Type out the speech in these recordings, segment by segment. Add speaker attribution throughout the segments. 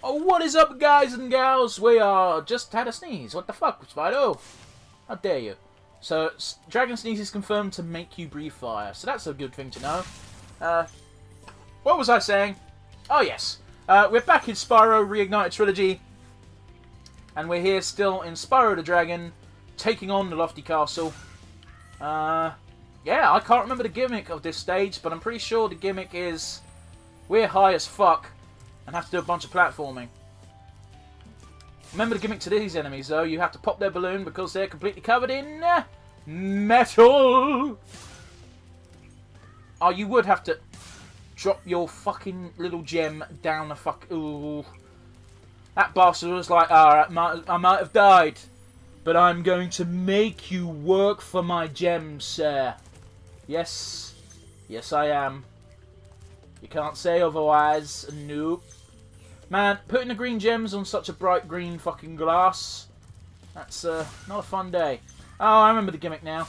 Speaker 1: Oh, what is up, guys and gals? We are just had a sneeze. What the fuck, Spyro? How dare you? So, Dragon Sneeze is confirmed to make you breathe fire. So that's a good thing to know. What was I saying? Oh, yes. We're back in Spyro Reignited Trilogy. And we're here still in Spyro the Dragon, taking on the Lofty Castle. Yeah, I can't remember the gimmick of this stage, but I'm pretty sure the gimmick is we're high as fuck and have to do a bunch of platforming. Remember the gimmick to these enemies, though. You have to pop their balloon because they're completely covered in metal. Oh, you would have to drop your fucking little gem down the fuck... Ooh. That bastard was like, alright, I might have died, but I'm going to make you work for my gems, sir. Yes. Yes, I am. You can't say otherwise. Nope. Man, putting the green gems on such a bright green fucking glass, that's not a fun day. Oh, I remember the gimmick now.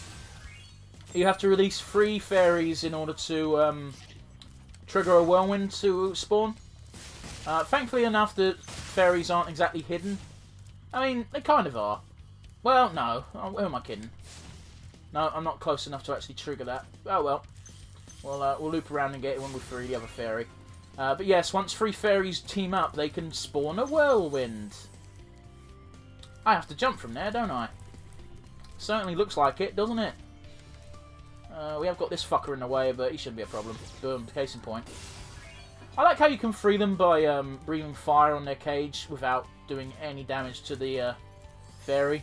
Speaker 1: You have to release 3 fairies in order to trigger a whirlwind to spawn. Thankfully enough, the fairies aren't exactly hidden. I mean, they kind of are. Well, no. Who am I kidding? No, I'm not close enough to actually trigger that. Oh well. We'll loop around and get one with 3 the other fairy. But yes, once 3 fairies team up, they can spawn a whirlwind. I have to jump from there, don't I? Certainly looks like it, doesn't it? We have got this fucker in the way, but he shouldn't be a problem. Boom, case in point. I like how you can free them by breathing fire on their cage without doing any damage to the fairy.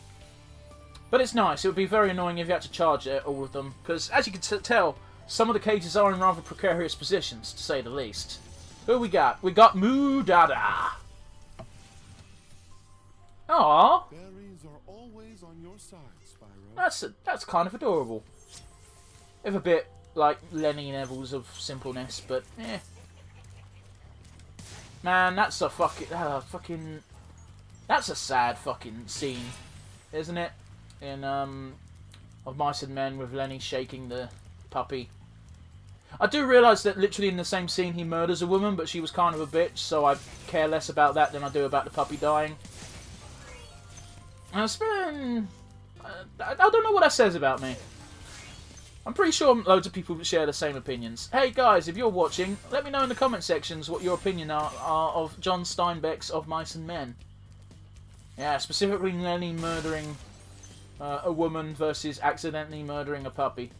Speaker 1: But it's nice. It would be very annoying if you had to charge all of them, because as you can tell, some of the cages are in rather precarious positions, to say the least. Who we got? We got Moo Dada. Aww.
Speaker 2: Fairies are always on your side, Spyro.
Speaker 1: That's kind of adorable. If a bit like Lenny Neville's of simpleness, but eh. Man, that's a fucking that's a sad fucking scene, isn't it? In of Mice and Men with Lenny shaking the puppy. I do realise that literally in the same scene he murders a woman, but she was kind of a bitch, so I care less about that than I do about the puppy dying. It's been... I don't know what that says about me. I'm pretty sure loads of people share the same opinions. Hey guys, if you're watching, let me know in the comment sections what your opinion are of John Steinbeck's Of Mice and Men. Yeah, specifically Lenny murdering a woman versus accidentally murdering a puppy.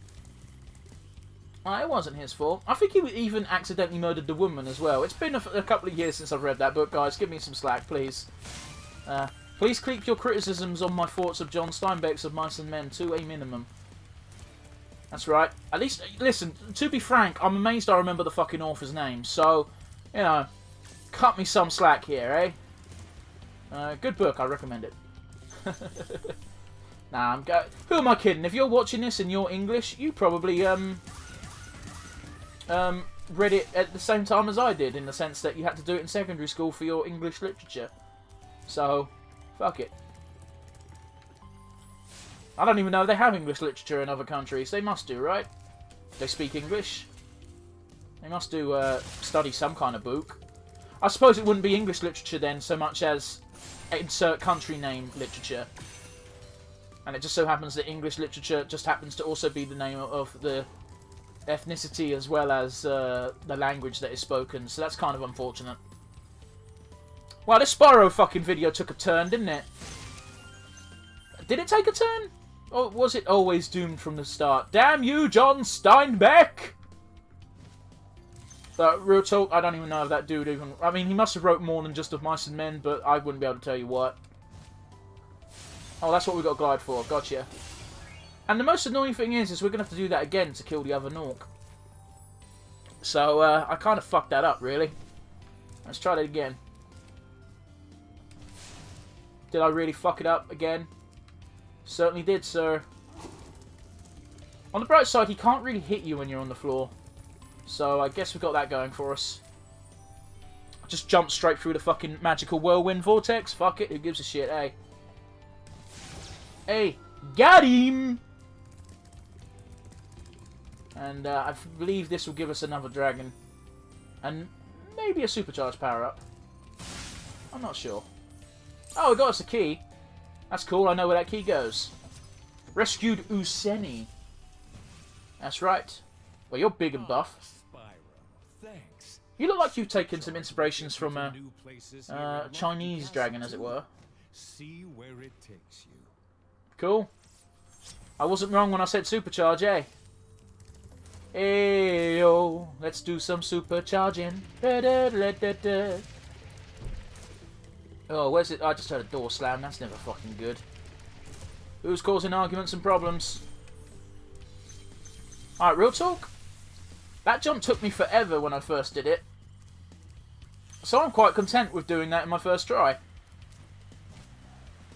Speaker 1: It wasn't his fault. I think he even accidentally murdered the woman as well. It's been a couple of years since I've read that book, guys. Give me some slack, please. Please keep your criticisms on my thoughts of John Steinbeck's Of Mice and Men to a minimum. That's right. At least, listen, to be frank, I'm amazed I remember the fucking author's name. So, you know, cut me some slack here, eh? Good book, I recommend it. Nah, who am I kidding? If you're watching this and you're English, you probably, read it at the same time as I did, in the sense that you had to do it in secondary school for your English literature. So, fuck it. I don't even know if they have English literature in other countries. They must do, right? They speak English. They must do study some kind of book. I suppose it wouldn't be English literature then, so much as insert country name literature. And it just so happens that English literature just happens to also be the name of the ethnicity as well as the language that is spoken, so that's kind of unfortunate. Well, this Spyro fucking video took a turn, didn't it? Did it take a turn? Or was it always doomed from the start? Damn you, John Steinbeck! But real talk, I don't even know if that dude even... I mean, he must have wrote more than just Of Mice and Men, but I wouldn't be able to tell you what. Oh, that's what we got Glide for. Gotcha. And the most annoying thing is we're going to have to do that again to kill the other Nork. So, I kind of fucked that up, really. Let's try that again. Did I really fuck it up again? Certainly did, sir. On the bright side, he can't really hit you when you're on the floor. So, I guess we've got that going for us. Just jump straight through the fucking magical whirlwind vortex. Fuck it, who gives a shit, eh? Hey, got him! And I believe this will give us another dragon. And maybe a supercharged power-up. I'm not sure. Oh, it got us a key. That's cool. I know where that key goes. Rescued Useni. That's right. Well, you're big and buff.
Speaker 3: Spyro, thanks.
Speaker 1: You look like you've taken some inspirations from a Chinese dragon, as it were.
Speaker 3: See where it takes you.
Speaker 1: Cool. I wasn't wrong when I said supercharge, eh? Ayo, let's do some supercharging. Da, da, da, da, da. Oh, where's it? I just heard a door slam. That's never fucking good. Who's causing arguments and problems? Alright, real talk. That jump took me forever when I first did it. So I'm quite content with doing that in my first try.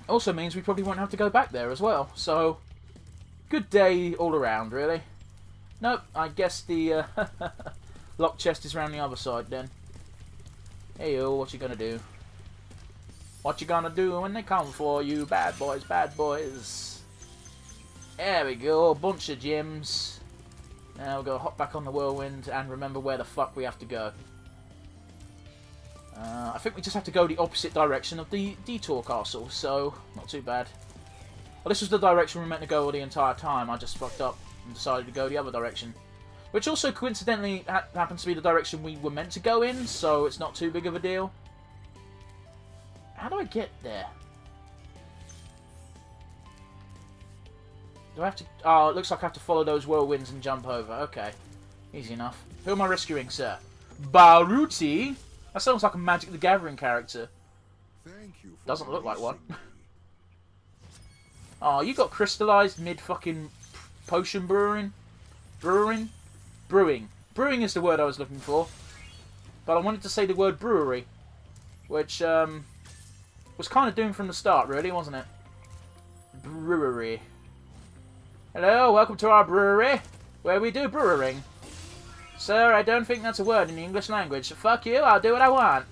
Speaker 1: Also means we probably won't have to go back there as well. So, good day all around, really. Nope, I guess the lock chest is round the other side then. Hey-o, what you gonna do? What you gonna do when they come for you? Bad boys, bad boys. There we go, bunch of gems. Now we'll go hop back on the whirlwind and remember where the fuck we have to go. I think we just have to go the opposite direction of the detour castle, so not too bad. Well, this was the direction we were meant to go the entire time. I just fucked up and decided to go the other direction. Which also coincidentally happens to be the direction we were meant to go in, so it's not too big of a deal. How do I get there? Do I have to... Oh, it looks like I have to follow those whirlwinds and jump over. Okay. Easy enough. Who am I rescuing, sir? Baruti? That sounds like a Magic the Gathering character.
Speaker 2: Thank you for
Speaker 1: Doesn't look like one.
Speaker 2: releasing me.
Speaker 1: Oh, you got crystallized mid-fucking potion brewing? Brewing? Brewing. Brewing is the word I was looking for. But I wanted to say the word brewery. Which, was kind of doomed from the start, really, wasn't it? Brewery. Hello, welcome to our brewery, where we do brewing. Sir, I don't think that's a word in the English language. Fuck you, I'll do what I want.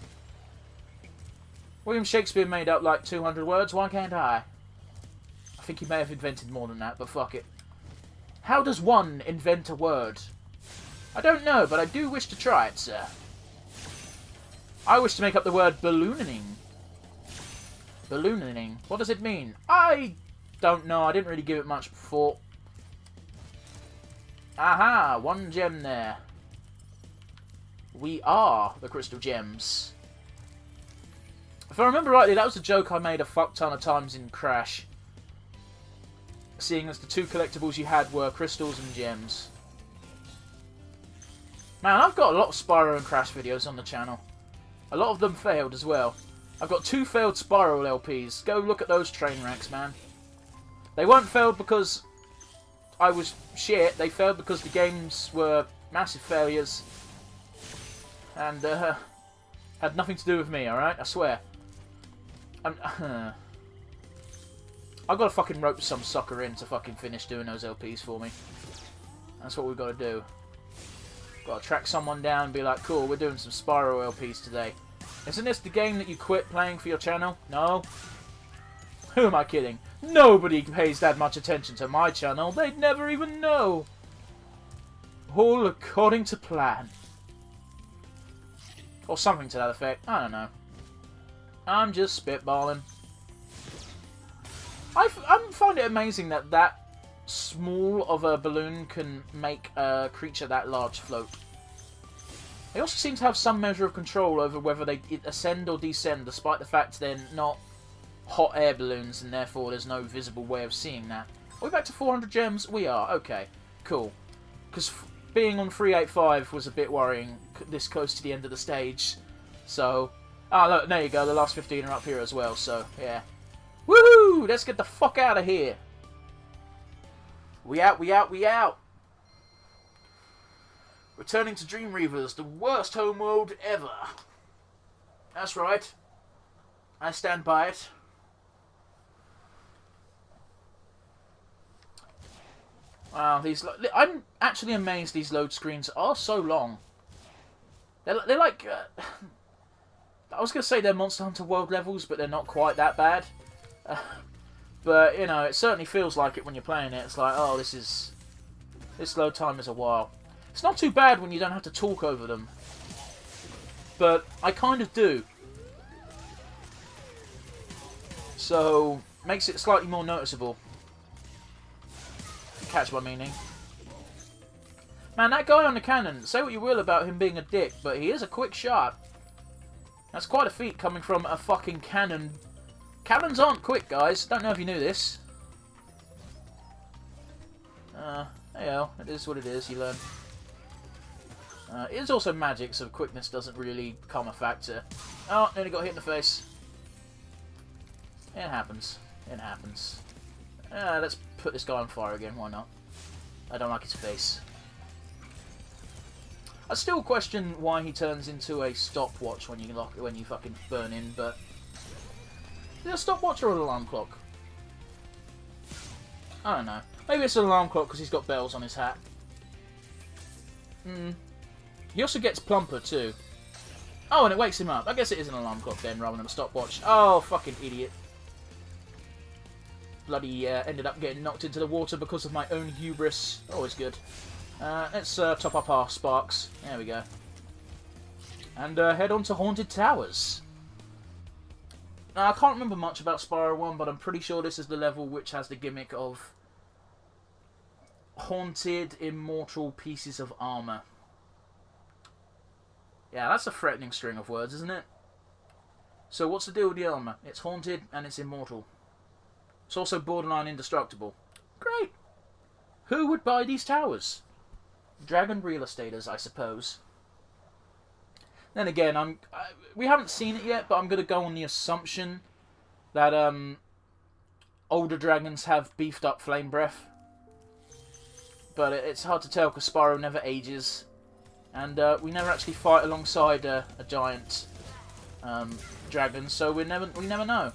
Speaker 1: William Shakespeare made up like 200 words, why can't I? I think he may have invented more than that, but fuck it. How does one invent a word? I don't know, but I do wish to try it, sir. I wish to make up the word ballooning. Ballooning. What does it mean? I don't know. I didn't really give it much thought. Aha! One gem there. We are the crystal gems. If I remember rightly, that was a joke I made a fuck ton of times in Crash. Seeing as the two collectibles you had were crystals and gems. Man, I've got a lot of Spyro and Crash videos on the channel. A lot of them failed as well. I've got 2 failed Spyro LPs. Go look at those train wrecks, man. They weren't failed because I was shit. They failed because the games were massive failures. And, had nothing to do with me, alright? I swear. I've got to fucking rope some sucker in to fucking finish doing those LPs for me. That's what we've got to do. Got to track someone down and be like, cool, we're doing some Spyro LPs today. Isn't this the game that you quit playing for your channel? No? Who am I kidding? Nobody pays that much attention to my channel. They'd never even know. All according to plan. Or something to that effect. I don't know. I'm just spitballing. I find it amazing that that small of a balloon can make a creature that large float. They also seem to have some measure of control over whether they ascend or descend, despite the fact they're not hot air balloons, and therefore there's no visible way of seeing that. Are we back to 400 gems? We are. Okay, cool. Because being on 385 was a bit worrying this close to the end of the stage. So, oh look, there you go. The last 15 are up here as well. So, yeah. Woohoo! Let's get the fuck out of here. We out, we out, we out. Returning to Dream Reavers, the worst homeworld ever. That's right. I stand by it. Wow, I'm actually amazed these load screens are so long. They're like... I was going to say they're Monster Hunter World levels, but they're not quite that bad. But, you know, it certainly feels like it when you're playing it. It's like, oh, this load time is a while. It's not too bad when you don't have to talk over them. But I kind of do. So, makes it slightly more noticeable. Catch my meaning. Man, that guy on the cannon, say what you will about him being a dick, but he is a quick shot. That's quite a feat coming from a fucking cannon. Cannons aren't quick, guys. Don't know if you knew this. Hey, oh, it is what it is, you learn. It is also magic, so quickness doesn't really become a factor. Oh, nearly got hit in the face. It happens. It happens. Let's put this guy on fire again, why not? I don't like his face. I still question why he turns into a stopwatch when you fucking burn in, but... Is it a stopwatch or an alarm clock? I don't know. Maybe it's an alarm clock because he's got bells on his hat. He also gets plumper too. Oh, and it wakes him up. I guess it is an alarm clock then, rather than a stopwatch. Oh, fucking idiot. Bloody ended up getting knocked into the water because of my own hubris. Always good. Let's top up our sparks. There we go. And head on to Haunted Towers. Now, I can't remember much about Spyro 1, but I'm pretty sure this is the level which has the gimmick of haunted, immortal pieces of armor. Yeah, that's a threatening string of words, isn't it? So what's the deal with the armor? It's haunted and it's immortal. It's also borderline indestructible. Great! Who would buy these towers? Dragon real estaters, I suppose. Then again, we haven't seen it yet, but I'm going to go on the assumption that older dragons have beefed up flame breath. But it's hard to tell because Spyro never ages. And we never actually fight alongside a giant dragon, so we never know.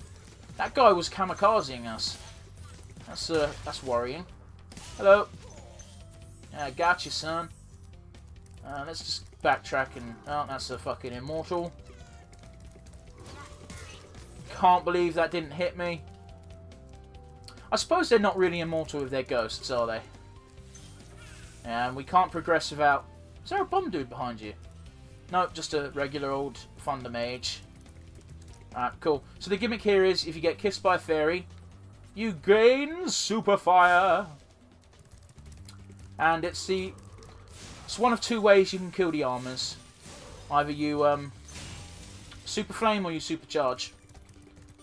Speaker 1: That guy was kamikazing us. That's worrying. Hello. Yeah, gotcha, son. Let's just backtrack and... Oh, that's a fucking immortal. Can't believe that didn't hit me. I suppose they're not really immortal if they're ghosts, are they? And we can't progress without... Is there a bomb dude behind you? No, just a regular old Thunder Mage. Alright, cool. So the gimmick here is, if you get kissed by a fairy, you gain Super Fire. And it's one of two ways you can kill the armors. Either you Super Flame or you Supercharge.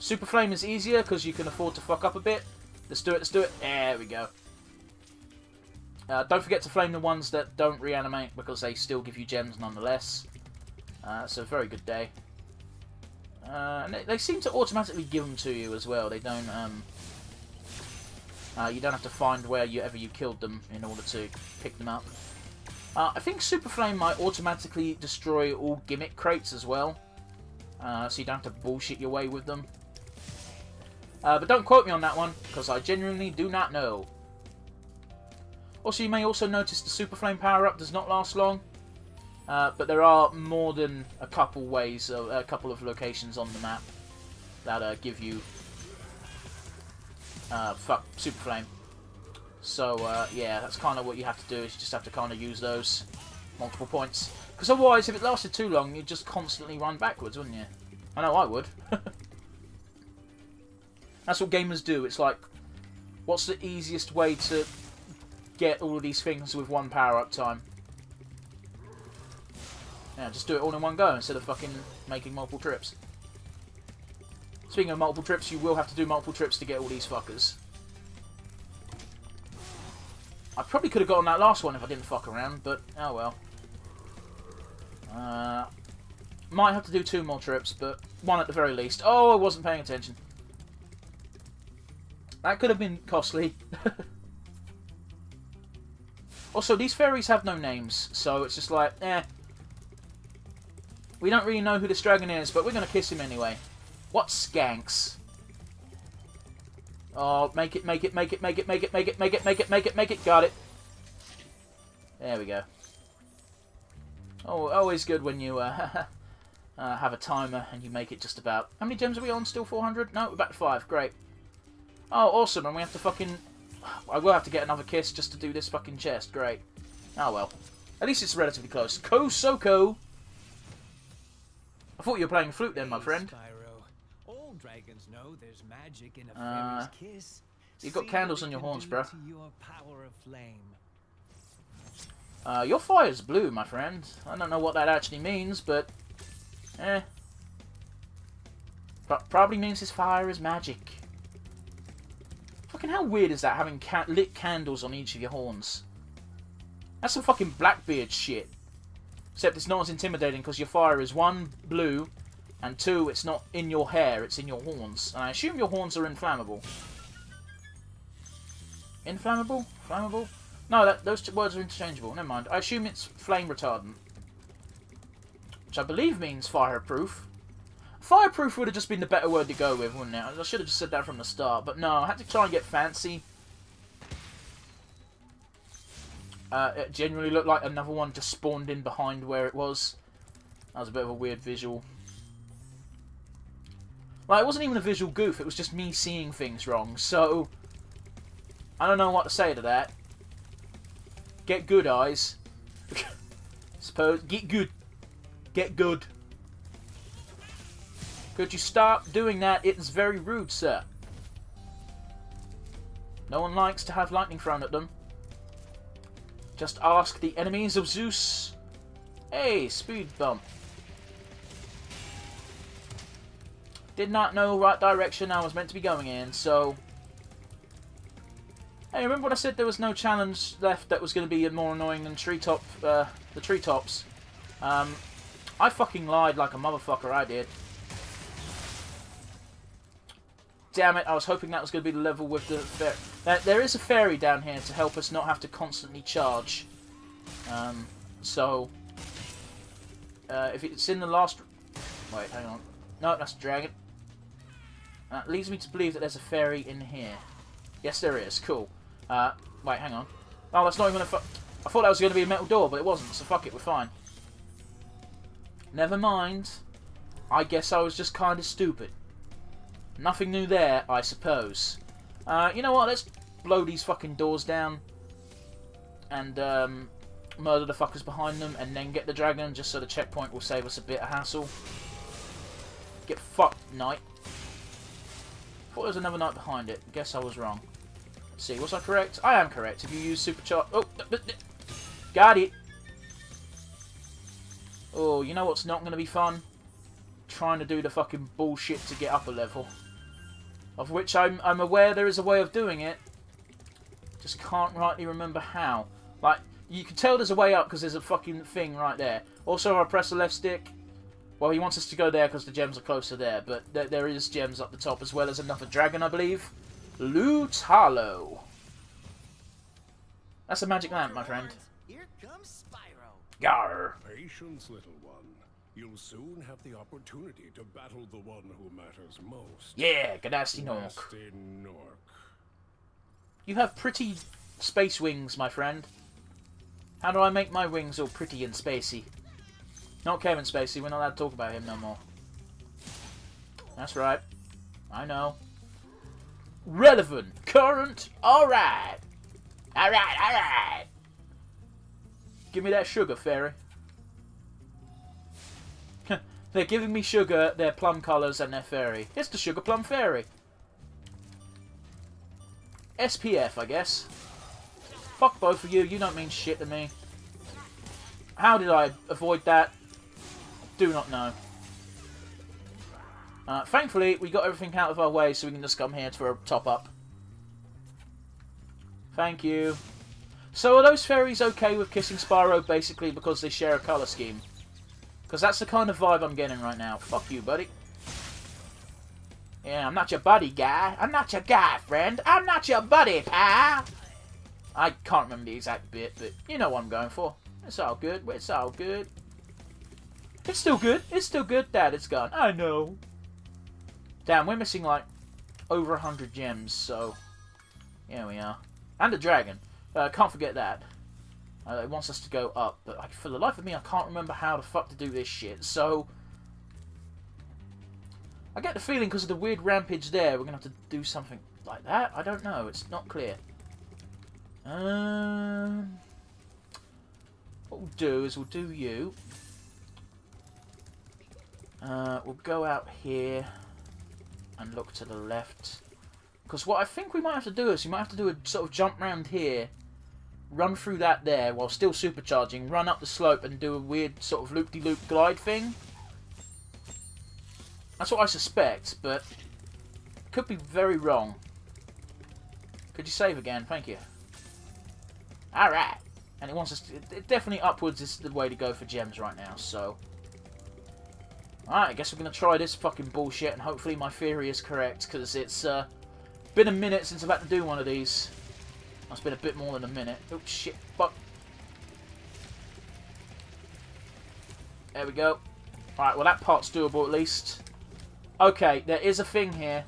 Speaker 1: Super Flame is easier because you can afford to fuck up a bit. Let's do it, let's do it. There we go. Don't forget to flame the ones that don't reanimate because they still give you gems nonetheless. It's a very good day. And they seem to automatically give them to you as well. They don't. You don't have to find wherever you killed them in order to pick them up. I think Super Flame might automatically destroy all gimmick crates as well, so you don't have to bullshit your way with them. But don't quote me on that one because I genuinely do not know. Also, you may also notice the Super Flame power-up does not last long, but there are more than a couple ways, a couple of locations on the map that give you Super Flame. So, yeah, that's kind of what you have to do, is you just have to kind of use those multiple points. Because otherwise, if it lasted too long, you'd just constantly run backwards, wouldn't you? I know I would. That's what gamers do. It's like, what's the easiest way to get all of these things with one power-up time? Yeah, just do it all in one go instead of fucking making multiple trips. Speaking of multiple trips, you will have to do multiple trips to get all these fuckers. I probably could have gotten that last one if I didn't fuck around, but oh well. Might have to do 2 more trips, but 1 at the very least. Oh, I wasn't paying attention. That could have been costly. Also, these fairies have no names, so it's just like, eh. We don't really know who this dragon is, but we're going to kiss him anyway. What skanks? Oh, make it, make it, make it, make it, make it, make it, make it, make it, make it, make it. Got it. There we go. Oh, always good when you have a timer and you make it just about... How many gems are we on? Still 400? No, we're back to 5. Great. Oh, awesome. And we have to fucking... I will have to get another kiss just to do this fucking chest. Great. Oh, well. At least it's relatively close. Ko-Soko! I thought you were playing flute then, my friend.
Speaker 3: Spyro, all dragons know there's magic in a fairy's kiss.
Speaker 1: You've got
Speaker 3: See
Speaker 1: candles
Speaker 3: what
Speaker 1: on
Speaker 3: it
Speaker 1: your
Speaker 3: can
Speaker 1: horns,
Speaker 3: do
Speaker 1: bro.
Speaker 3: to your power of flame.
Speaker 1: Your fire's blue, my friend. I don't know what that actually means, but... Probably means his fire is magic. Fucking how weird is that, having lit candles on each of your horns? That's some fucking Blackbeard shit. Except it's not as intimidating because your fire is 1, blue, and 2, it's not in your hair, it's in your horns. And I assume your horns are inflammable. Inflammable? Flammable? No, those two words are interchangeable. Never mind. I assume it's flame retardant. Which I believe means fireproof. Fireproof would have just been the better word to go with, wouldn't it? I should have just said that from the start. But no, I had to try and get fancy. It genuinely looked like another one just spawned in behind where it was. That was a bit of a weird visual. Like, it wasn't even a visual goof, it was just me seeing things wrong, so... I don't know what to say to that. Get good, eyes. Suppose... Get good. Get good. Could you stop doing that? It's very rude, sir. No one likes to have lightning thrown at them. Just ask the enemies of Zeus. Hey, speed bump. Did not know what direction I was meant to be going in, so... Hey, remember when I said there was no challenge left that was going to be more annoying than the treetops? I fucking lied like a motherfucker, I did. Damn it, I was hoping that was going to be the level with the fairy. There is a fairy down here to help us not have to constantly charge. If it's in the last... Wait, hang on. No, that's a dragon. That leads me to believe that there's a fairy in here. Yes, there is. Cool. Wait, hang on. Oh, that's not even a... I thought that was going to be a metal door, but it wasn't, so fuck it, we're fine. Never mind. I guess I was just kind of stupid. Nothing new there, I suppose. You know what? Let's blow these fucking doors down. And, murder the fuckers behind them, and then get the dragon, just so the checkpoint will save us a bit of hassle. Get fucked, knight. Thought there was another knight behind it. Guess I was wrong. Let's see, was I correct? I am correct. If you use supercharge... Oh! Got it! Oh, you know what's not going to be fun? Trying to do the fucking bullshit to get up a level. Of which I'm aware there is a way of doing it. Just can't rightly remember how. Like, you can tell there's a way up because there's a fucking thing right there. Also, if I press the left stick... Well, he wants us to go there because the gems are closer there. But there is gems up the top as well as another dragon, I believe. Lutalo. That's a magic lamp, my friend.
Speaker 4: Here comes Spyro.
Speaker 1: Yarr.
Speaker 2: Patience, little one. You'll soon have the opportunity to battle the one who matters most.
Speaker 1: Yeah, Gadasty Nork.
Speaker 2: Nasty Nork.
Speaker 1: You have pretty space wings, my friend. How do I make my wings all pretty and spacey? Not Kevin Spacey, we're not allowed to talk about him no more. That's right. I know. Relevant. Current. Alright. Alright. Give me that sugar, fairy. They're giving me sugar, their plum colours, and their fairy. It's the Sugar Plum Fairy. SPF, I guess. Fuck both of you, you don't mean shit to me. How did I avoid that? Do not know. Thankfully, we got everything out of our way so we can just come here for a top-up. Thank you. So are those fairies okay with kissing Spyro basically because they share a colour scheme? Because that's the kind of vibe I'm getting right now. Fuck you, buddy. Yeah, I'm not your buddy, guy. I'm not your guy, friend. I'm not your buddy, pal. I can't remember the exact bit, but you know what I'm going for. It's all good. It's all good. It's still good. It's still good. Dad, it's gone. I know. Damn, we're missing like over 100 gems, so here we are. And a dragon. Can't forget that. It wants us to go up, but for the life of me, I can't remember how the fuck to do this shit, so... I get the feeling because of the weird rampage there, we're going to have to do something like that? I don't know, it's not clear. What we'll do is we'll do you. We'll go out here. and look to the left. Because what I think we might have to do is we might have to do a sort of jump round here, run through that there while still supercharging, run up the slope and do a weird sort of loop-de-loop glide thing. That's what I suspect, but could be very wrong. Could you save again? Thank you. Alright. And it wants us to, definitely upwards is the way to go for gems right now, so. Alright, I guess we're going to try this fucking bullshit and hopefully my theory is correct, because it's been a minute since I've had to do one of these. It's been a bit more than a minute. Oh shit, fuck. There we go. Alright, well that part's doable at least. Okay, there is a thing here.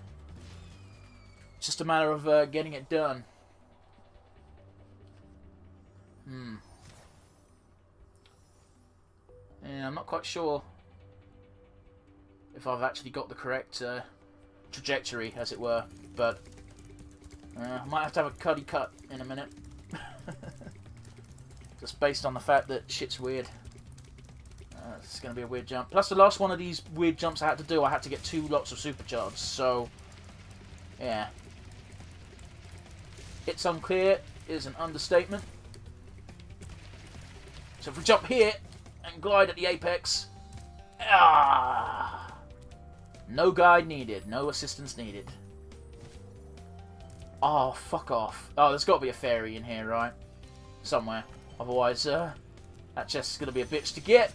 Speaker 1: It's just a matter of getting it done. Yeah, I'm not quite sure if I've actually got the correct trajectory, as it were, but I might have to have a cuddy cut in a minute. Just based on the fact that shit's weird. It's going to be a weird jump. Plus the last one of these weird jumps I had to do, I had to get 2 lots of supercharge, so yeah. It's unclear is an understatement. So if we jump here and glide at the apex, no guide needed, no assistance needed. Oh, fuck off. Oh, there's got to be a fairy in here, right? Somewhere. Otherwise, that chest is going to be a bitch to get.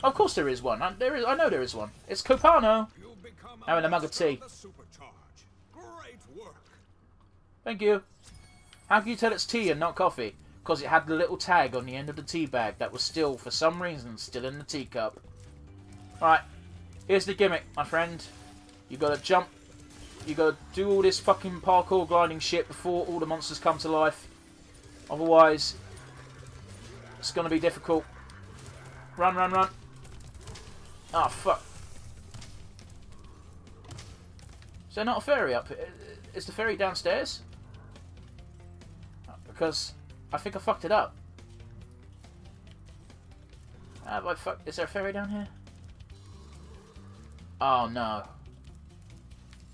Speaker 1: Of course there is one. I know there is one. It's Copano. Having a mug of tea.
Speaker 2: Great work.
Speaker 1: Thank you. How can you tell it's tea and not coffee? Because it had the little tag on the end of the tea bag that was still, for some reason, still in the teacup. Alright. Here's the gimmick, my friend. You gotta jump. You gotta do all this fucking parkour gliding shit before all the monsters come to life. Otherwise, it's gonna be difficult. Run, run, run. Oh, fuck. Is there not a fairy up here? Is the fairy downstairs? Because I think I fucked it up. Have I fucked? Is there a fairy down here? Oh no.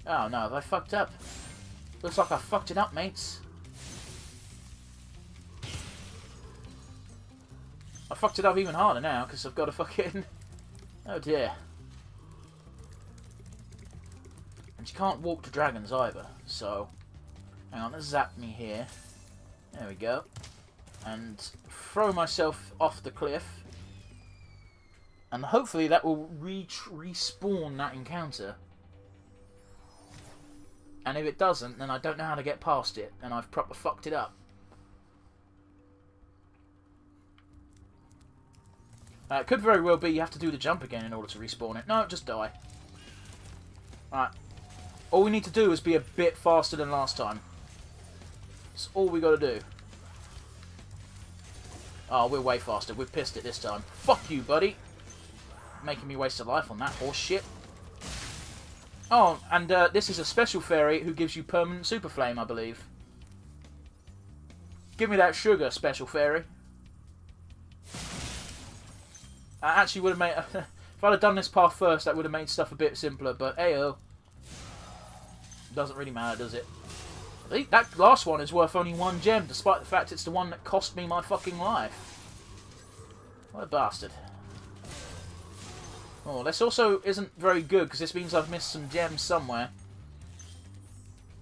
Speaker 1: Oh no, have I fucked up? Looks like I fucked it up, mates. I fucked it up even harder now because I've got to fucking. Oh dear. And you can't walk to dragons either, so. Hang on, let's zap me here. There we go. And throw myself off the cliff. And hopefully that will respawn that encounter. And if it doesn't, then I don't know how to get past it, and I've proper fucked it up. It could very well be you have to do the jump again in order to respawn it. No, just die. Alright. All we need to do is be a bit faster than last time. That's all we got to do. Oh, we're way faster. We've pissed it this time. Fuck you, buddy. Making me waste a life on that horse shit. Oh, and this is a special fairy who gives you permanent super flame, I believe. Give me that sugar, special fairy. I actually would have made... if I'd have done this path first, that would have made stuff a bit simpler, but ayo. Doesn't really matter, does it? I think that last one is worth only 1 gem, despite the fact it's the one that cost me my fucking life. What a bastard. Oh, this also isn't very good, because this means I've missed some gems somewhere.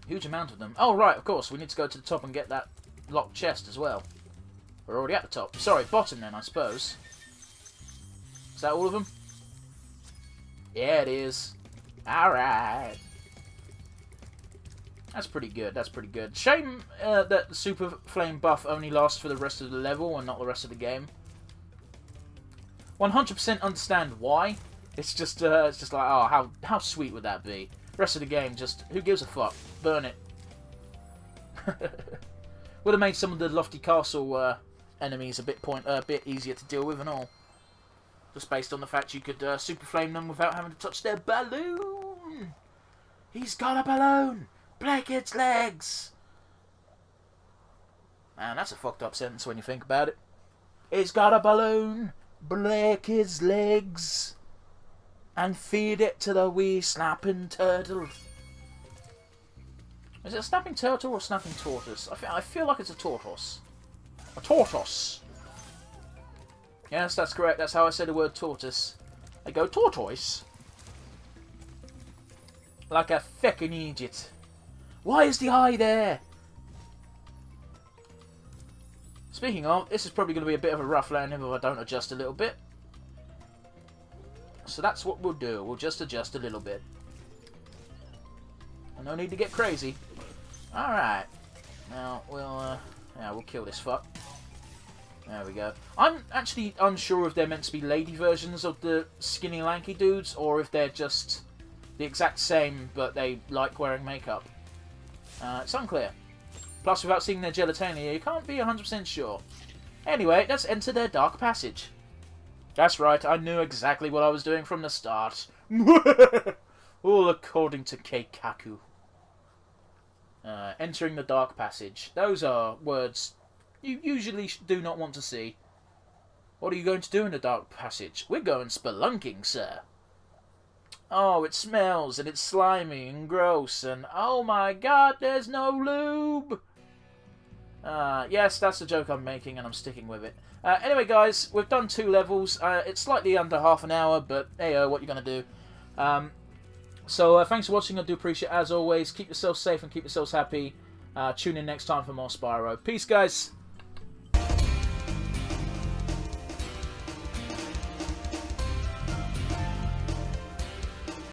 Speaker 1: Huge amount of them. Oh, right, of course, we need to go to the top and get that locked chest as well. We're already at the top. Sorry, bottom then, I suppose. Is that all of them? Yeah, it is. Alright. That's pretty good, that's pretty good. Shame that the super flame buff only lasts for the rest of the level and not the rest of the game. 100% understand why. It's just like, oh, how sweet would that be? Rest of the game, just, who gives a fuck? Burn it. Would have made some of the Lofty Castle enemies a bit easier to deal with and all. Just based on the fact you could super flame them without having to touch their balloon. He's got a balloon. Break its legs. Man, that's a fucked up sentence when you think about it. He's got a balloon. Break his legs. and feed it to the wee snapping turtle. Is it a snapping turtle or a snapping tortoise? I feel like it's a tortoise. A tortoise. Yes, that's correct. That's how I say the word tortoise. I go tortoise. Like a feckin' idiot. Why is the eye there? Speaking of, this is probably going to be a bit of a rough landing if I don't adjust a little bit. So that's what we'll do. We'll just adjust a little bit. No need to get crazy. Alright. Now, we'll kill this fuck. There we go. I'm actually unsure if they're meant to be lady versions of the skinny lanky dudes, or if they're just the exact same, but they like wearing makeup. It's unclear. Plus, without seeing their genitalia, you can't be 100% sure. Anyway, let's enter their dark passage. That's right, I knew exactly what I was doing from the start. All according to Keikaku. Entering the dark passage. Those are words you usually do not want to see. What are you going to do in the dark passage? We're going spelunking, sir. Oh, it smells, and it's slimy and gross, and oh my god, there's no lube! Yes, that's the joke I'm making, and I'm sticking with it. Anyway, guys, we've done 2 levels. It's slightly under half an hour, but hey, what you going to do? So, thanks for watching. I do appreciate it, as always. Keep yourselves safe and keep yourselves happy. Tune in next time for more Spyro. Peace, guys!